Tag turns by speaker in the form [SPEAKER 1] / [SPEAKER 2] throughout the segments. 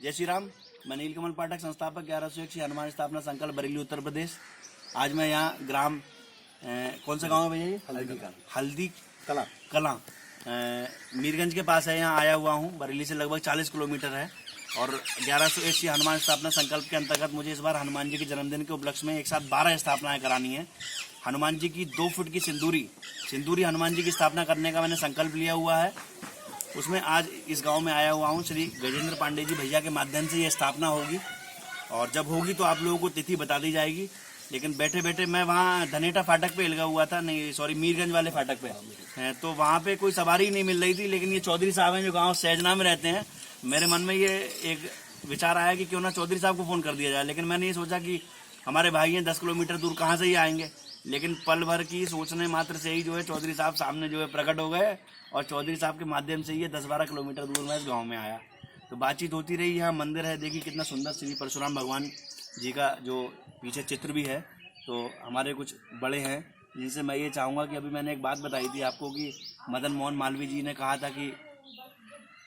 [SPEAKER 1] जय श्री राम। मैं नीलकमल पाठक, संस्थापक 1101 श्री हनुमान स्थापना संकल्प, बरेली, उत्तर प्रदेश। आज मैं यहाँ ग्राम कौन सा गांव है भैया? ये हल्दी कलां मीरगंज के पास है। यहाँ आया हुआ हूँ। बरेली से लगभग 40 किलोमीटर है। और 1101 श्री हनुमान स्थापना संकल्प के अंतर्गत मुझे इस बार हनुमान जी के जन्मदिन के उपलक्ष्य में एक साथ 12 स्थापनाएं करानी है। हनुमान जी की 2 फुट की सिंदूरी हनुमान जी की स्थापना करने का मैंने संकल्प लिया हुआ है। उसमें आज इस गांव में आया हुआ हूं। श्री गजेंद्र पांडे जी भैया के माध्यम से ये स्थापना होगी, और जब होगी तो आप लोगों को तिथि बता दी जाएगी। लेकिन बैठे बैठे मैं वहाँ धनेटा फाटक पे लगा हुआ था, नहीं सॉरी मीरगंज वाले फाटक पे, तो वहाँ पे कोई सवारी नहीं मिल रही थी। लेकिन ये चौधरी साहब हैं जो गाँव सहजना में रहते हैं। मेरे मन में ये एक विचार आया कि क्यों ना चौधरी साहब को फ़ोन कर दिया जाए। लेकिन मैंने ये सोचा कि हमारे भाई हैं 10 किलोमीटर दूर, कहाँ से ही आएंगे। लेकिन पल भर की सोचने मात्र से ही जो है चौधरी साहब सामने जो है प्रकट हो गए, और चौधरी साहब के माध्यम से ये 10-12 किलोमीटर दूर मैं इस गांव में आया। तो बातचीत होती रही। यहाँ मंदिर है, देखिए कितना सुंदर श्री परशुराम भगवान जी का जो पीछे चित्र भी है। तो हमारे कुछ बड़े हैं जिनसे मैं ये चाहूँगा कि अभी मैंने एक बात बताई थी आपको कि मदन मोहन मालवीय जी ने कहा था कि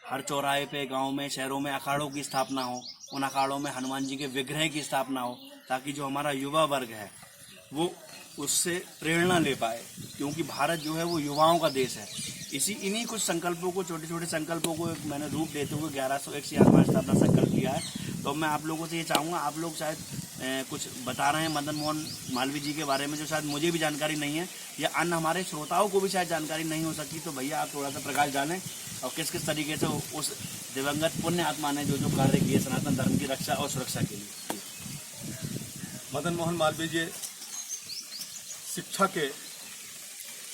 [SPEAKER 1] हर चौराहे पे, गाँव में, शहरों में अखाड़ों की स्थापना हो। उन अखाड़ों में हनुमान जी के विग्रह की स्थापना हो, ताकि जो हमारा युवा वर्ग है वो उससे प्रेरणा ले पाए, क्योंकि भारत जो है वो युवाओं का देश है। इन्हीं कुछ संकल्पों को, छोटे छोटे संकल्पों को मैंने रूप देते हुए 1101 श्री हनुमान स्थापना संकल्प लिया है। तो मैं आप लोगों से ये चाहूँगा, आप लोग शायद कुछ बता रहे हैं मदन मोहन मालवीय जी के बारे में जो शायद मुझे भी जानकारी नहीं है, या अन्य हमारे श्रोताओं को भी शायद जानकारी नहीं हो सकती। तो भैया आप थोड़ा सा प्रकाश डालें, और किस किस तरीके से उस दिवंगत पुण्य आत्मा ने जो कार्य किए सनातन धर्म की रक्षा और सुरक्षा के लिए।
[SPEAKER 2] मदन मोहन मालवीय जी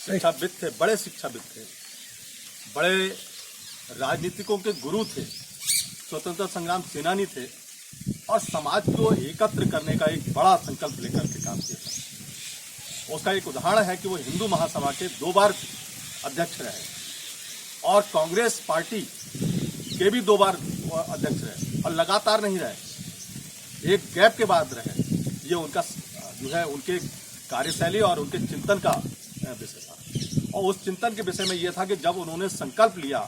[SPEAKER 2] शिक्षाविद थे, बड़े शिक्षाविद थे, बड़े राजनीतिकों के गुरु थे, स्वतंत्रता संग्राम सेनानी थे, और समाज को एकत्र करने का एक बड़ा संकल्प लेकर के काम किया था। उसका एक उदाहरण है कि वो हिंदू महासभा के 2 बार अध्यक्ष रहे, और कांग्रेस पार्टी के भी 2 बार अध्यक्ष रहे, और लगातार नहीं रहे, एक गैप के बाद रहे। ये उनका जो है उनके कार्यशैली और उनके चिंतन का विषय था। और उस चिंतन के विषय में यह था कि जब उन्होंने संकल्प लिया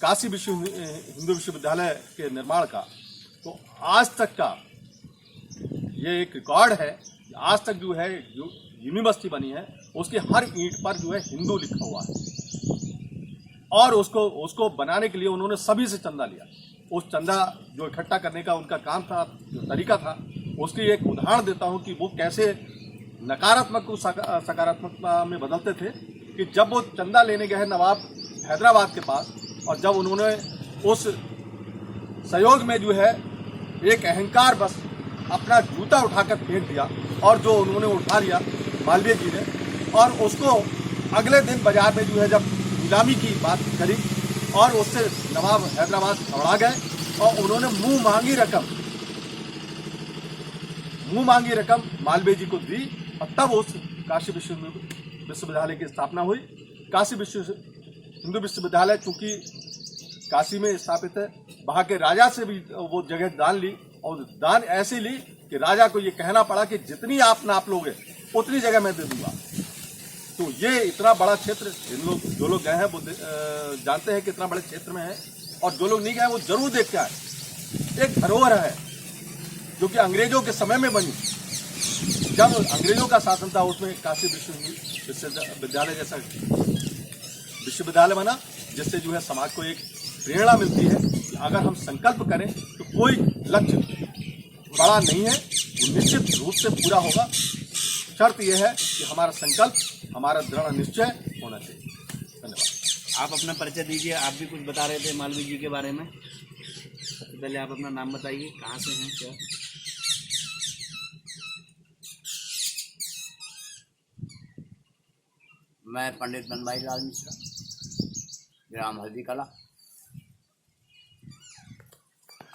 [SPEAKER 2] काशी हिंदू विश्वविद्यालय के निर्माण का, तो आज तक का ये एक रिकॉर्ड है। आज तक जो है जो यूनिवर्सिटी बनी है उसकी हर ईंट पर जो है हिंदू लिखा हुआ है, और उसको बनाने के लिए उन्होंने सभी से चंदा लिया। उस चंदा जो इकट्ठा करने का उनका काम था, जो तरीका था, उसकी एक उदाहरण देता हूं कि वो कैसे नकारात्मक को सकारात्मकता में बदलते थे। कि जब वो चंदा लेने गए नवाब हैदराबाद के पास, और जब उन्होंने उस सहयोग में जो है एक अहंकार बस अपना जूता उठाकर फेंक दिया, और जो उन्होंने उठा लिया मालवीय जी ने, और उसको अगले दिन बाजार में जो है जब नीलामी की बात करी, और उससे नवाब हैदराबाद घबरा गए, और उन्होंने मुंह मांगी रकम मालवीय जी को दी, और तब उस काशी विश्वविद्यालय की स्थापना हुई। काशी हिंदू विश्वविद्यालय चूंकि काशी में स्थापित है, वहां के राजा से भी वो जगह दान ली, और दान ऐसी ली कि राजा को ये कहना पड़ा कि जितनी आप नाप लोगे उतनी जगह मैं दे दूंगा। तो ये इतना बड़ा क्षेत्र, जो लोग गए हैं वो जानते हैं कि इतना बड़े क्षेत्र में है, और जो लोग नहीं गए वो जरूर देख के आए। एक धरोहर है जो कि अंग्रेजों के समय में बनी। जब अंग्रेजों का शासन था, उसमें काशी विश्वविद्यालय जैसा विश्वविद्यालय बना, जिससे जो है समाज को एक प्रेरणा मिलती है कि अगर हम संकल्प करें तो कोई लक्ष्य बड़ा नहीं है, वो निश्चित रूप से पूरा होगा। शर्त यह है कि हमारा संकल्प, हमारा दृढ़ निश्चय होना चाहिए। धन्यवाद।
[SPEAKER 1] आप अपना परिचय दीजिए। आप भी कुछ बता रहे थे मालवीय जी के बारे में। सबसे पहले आप अपना नाम बताइए, कहाँ से हैं, क्या?
[SPEAKER 3] मैं पंडित बनवारी लाल मिश्रा, ग्राम हल्दी कला।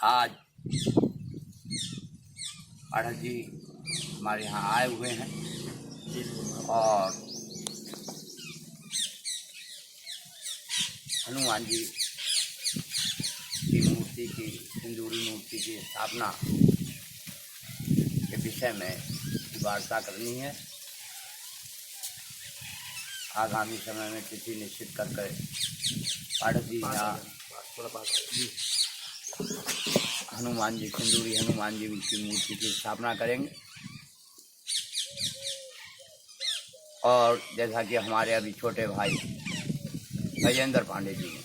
[SPEAKER 3] आज पाठक जी हमारे यहाँ आए हुए हैं, और हनुमान जी की मूर्ति की, सिंदूरी मूर्ति की स्थापना के विषय में वार्ता करनी है। आगामी समय में तिथि निश्चित करके पाठक जी यहाँ हनुमान जी, सिंदूरी हनुमान जी की मूर्ति की स्थापना करेंगे। और जैसा कि हमारे अभी छोटे भाई गजेंद्र पांडे जी ने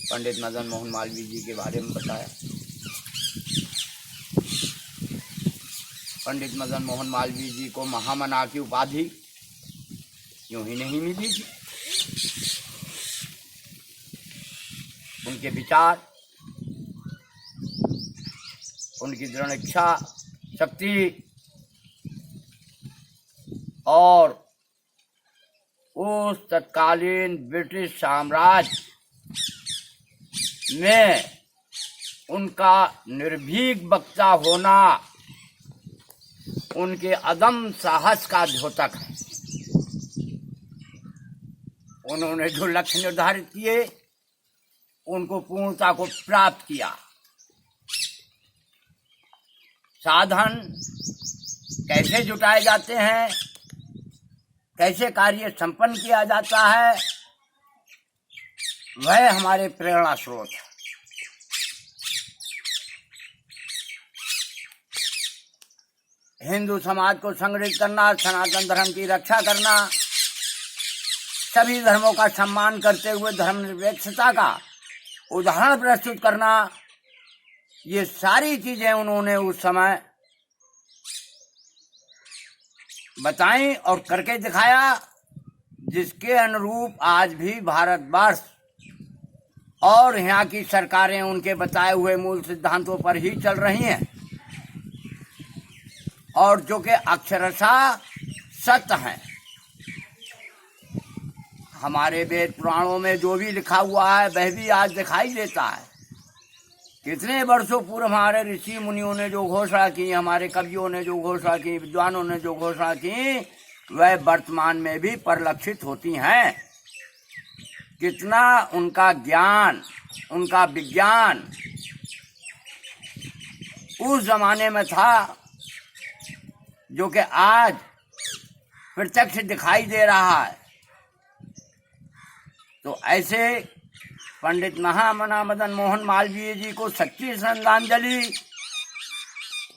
[SPEAKER 3] पंडित मदन मोहन मालवीय जी के बारे में बताया। पंडित मदन मोहन मालवीय जी को महामना की उपाधि यूं ही नहीं मिली थी। उनके विचार, उनकी दृढ़ इच्छा शक्ति और उस तत्कालीन ब्रिटिश साम्राज्य में उनका निर्भीक वक्ता होना उनके अदम साहस का द्योतक है। उन्होंने जो लक्ष्य निर्धारित किए उनको पूर्णता को प्राप्त किया। साधन कैसे जुटाए जाते हैं, कैसे कार्य संपन्न किया जाता है, वह हमारे प्रेरणा स्रोत है। हिंदू समाज को संगठित करना, सनातन धर्म की रक्षा करना, सभी धर्मों का सम्मान करते हुए धर्मनिरपेक्षता का उदाहरण प्रस्तुत करना, ये सारी चीजें उन्होंने उस समय बताई और करके दिखाया, जिसके अनुरूप आज भी भारतवर्ष और यहाँ की सरकारें उनके बताए हुए मूल सिद्धांतों पर ही चल रही हैं और जो कि अक्षरशः सत्य हैं। हमारे वेद पुराणों में जो भी लिखा हुआ है वह भी आज दिखाई देता है। कितने वर्षों पूर्व हमारे ऋषि मुनियों ने जो घोषणा की, हमारे कवियों ने जो घोषणा की, विद्वानों ने जो घोषणा की, वह वर्तमान में भी परिलक्षित होती हैं। कितना उनका ज्ञान, उनका विज्ञान उस जमाने में था जो कि आज प्रत्यक्ष दिखाई दे रहा है। तो ऐसे पंडित महामना मदन मोहन मालवीय जी को सच्ची श्रद्धांजलि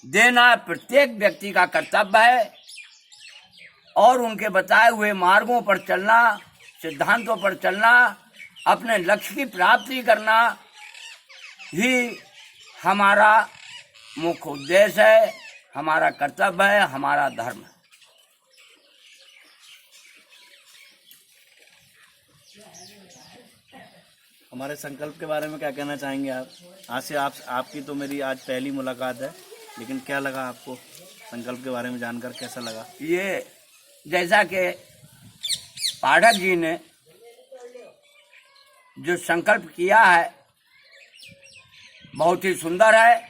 [SPEAKER 3] देना प्रत्येक व्यक्ति का कर्तव्य है और उनके बताए हुए मार्गों पर चलना, सिद्धांतों पर चलना, अपने लक्ष्य की प्राप्ति करना ही हमारा मुख्य उद्देश्य है, हमारा कर्तव्य है, हमारा धर्म है।
[SPEAKER 1] हमारे संकल्प के बारे में क्या कहना चाहेंगे आप? आज से आपकी तो मेरी आज पहली मुलाकात है, लेकिन क्या लगा आपको संकल्प के बारे में जानकर, कैसा लगा?
[SPEAKER 3] ये जैसा कि पाठक जी ने जो संकल्प किया है बहुत ही सुंदर है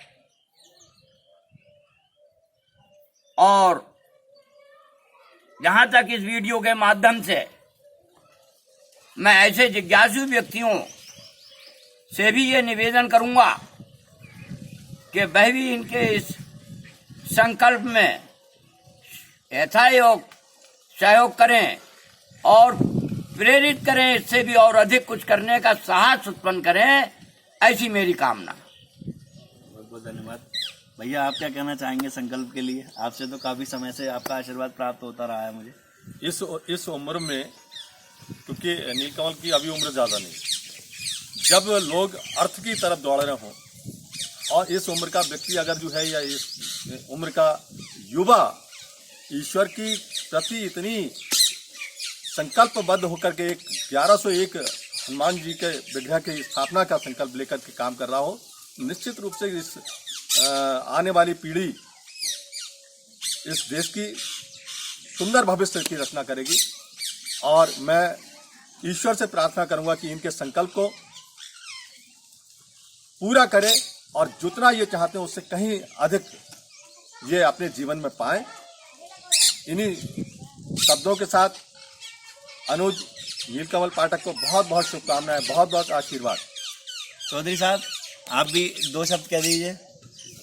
[SPEAKER 3] और जहां तक इस वीडियो के माध्यम से मैं ऐसे जिज्ञासु व्यक्तियों से भी ये निवेदन करूंगा कि वह भी इनके इस संकल्प में यथायोग सहयोग करें और प्रेरित करें, इससे भी और अधिक कुछ करने का साहस उत्पन्न करें, ऐसी मेरी कामना।
[SPEAKER 1] बहुत बहुत धन्यवाद। भैया आप क्या कहना चाहेंगे संकल्प के लिए? आपसे तो काफी समय से आपका आशीर्वाद प्राप्त होता रहा है मुझे।
[SPEAKER 2] इस उम्र में, क्योंकि नीलकमल की अभी उम्र ज़्यादा नहीं, जब लोग अर्थ की तरफ दौड़ रहे हों और इस उम्र का व्यक्ति अगर जो है या इस उम्र का युवा ईश्वर की प्रति इतनी संकल्पबद्ध होकर के एक 1101 हनुमान जी के विग्रह की स्थापना का संकल्प लेकर के काम कर रहा हो, निश्चित रूप से इस आने वाली पीढ़ी इस देश की सुंदर भविष्य की रचना करेगी। और मैं ईश्वर से प्रार्थना करूंगा कि इनके संकल्प को पूरा करें और जितना ये चाहते हैं उससे कहीं अधिक ये अपने जीवन में पाएं। इन्हीं शब्दों के साथ अनुज नीलकमल पाठक को बहुत बहुत शुभकामनाएं, बहुत बहुत आशीर्वाद।
[SPEAKER 1] चौधरी साहब आप भी दो शब्द कह दीजिए।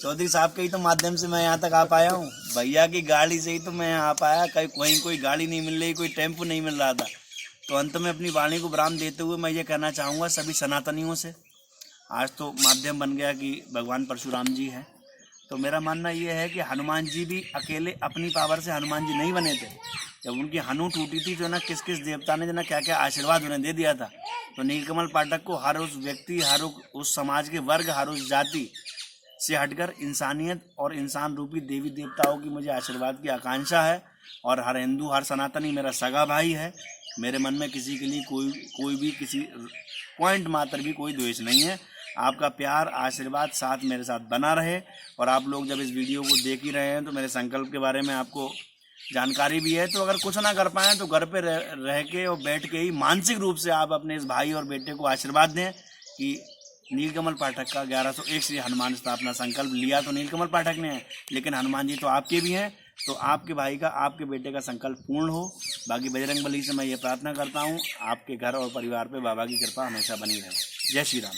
[SPEAKER 1] चौधरी साहब के ही तो माध्यम से मैं यहाँ तक आ पाया हूँ, भैया की गाड़ी से ही तो मैं यहाँ आ पाया। कहीं कोई गाड़ी नहीं मिल रही, कोई टेम्पो नहीं मिल रहा था। तो अंत में अपनी वाणी को विराम देते हुए मैं ये कहना चाहूँगा सभी सनातनियों से, आज तो माध्यम बन गया कि भगवान परशुराम जी हैं। तो मेरा मानना ये है कि हनुमान जी भी अकेले अपनी पावर से हनुमान जी नहीं बने थे। जब उनकी हनु टूटी थी जो ना किस किस देवता ने जो ना क्या क्या आशीर्वाद उन्हें दे दिया था। तो नीलकमल पाठक को हर उस व्यक्ति, हर उस समाज के वर्ग, हर उस जाति से हटकर इंसानियत और इंसान रूपी देवी देवताओं की मुझे आशीर्वाद की आकांक्षा है। और हर हिंदू, हर सनातनी मेरा सगा भाई है। मेरे मन में किसी के लिए कोई भी किसी पॉइंट मात्र भी कोई द्वेष नहीं है। आपका प्यार, आशीर्वाद साथ मेरे साथ बना रहे। और आप लोग जब इस वीडियो को देख ही रहे हैं तो मेरे संकल्प के बारे में आपको जानकारी भी है। तो अगर कुछ ना कर पाएँ तो घर पे रह के और बैठ के ही मानसिक रूप से आप अपने इस भाई और बेटे को आशीर्वाद दें कि नीलकमल पाठक का 1101 श्री हनुमान स्थापना संकल्प लिया तो नीलकमल पाठक ने है, लेकिन हनुमान जी तो आपके भी हैं। तो आपके भाई का, आपके बेटे का संकल्प पूर्ण हो। बाकी बजरंग बली से मैं ये प्रार्थना करता हूँ आपके घर और परिवार पे बाबा की कृपा हमेशा बनी रहे। जय श्री राम।